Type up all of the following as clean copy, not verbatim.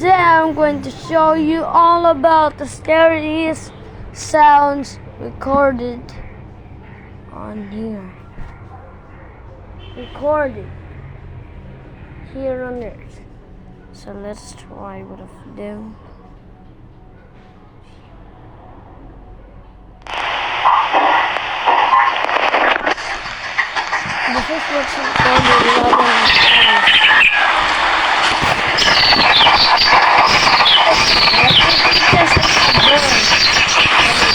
Today I'm going to show you all about the scariest sounds recorded on here. Recorded here on Earth. So let's try one of them. This is what's recorded on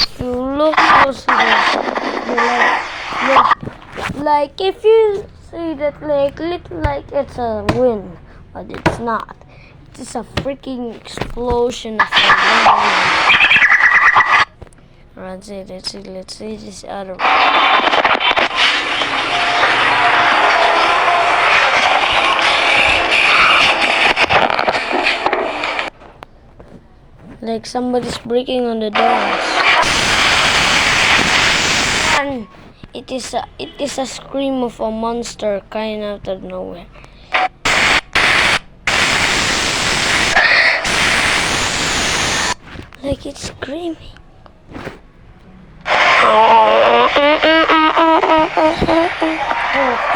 If you look closely, like if you see that lake, look like it's a wind, but it's not. It's a freaking explosion of a wind. Let's see this other one. Like somebody's breaking on the doors. And it is a scream of a monster coming out of nowhere. Like it's screaming.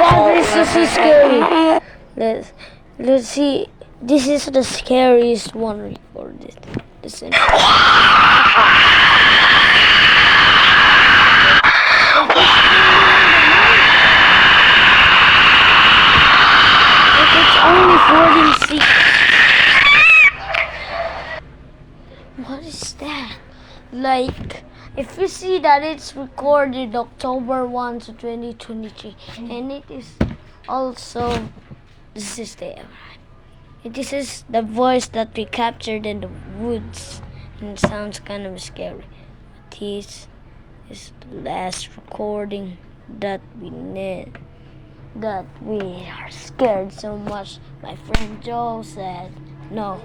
Oh, this is so scary. Let's see. This is the scariest one recorded. Listen. Like it's only 14 feet. What is that? Like, if you see that it's recorded October 1 to 2023, and it is also, this is the voice that we captured in the woods, and it sounds kind of scary. But this is the last recording that we need. That we are scared so much. My friend Joe said no.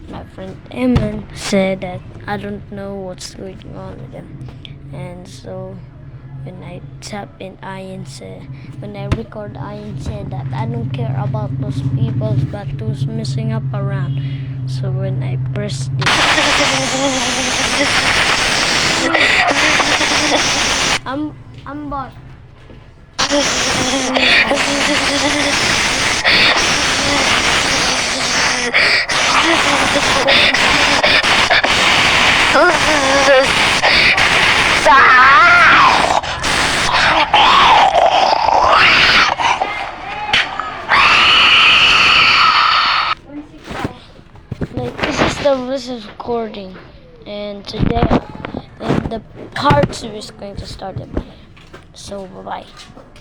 My friend Eman said that I don't know what's going on with them, and so when I record, Ian said that I don't care about those people, but who's messing up around. So when I press this, I'm bought. This is recording, and today the part 2 is going to start. So bye bye.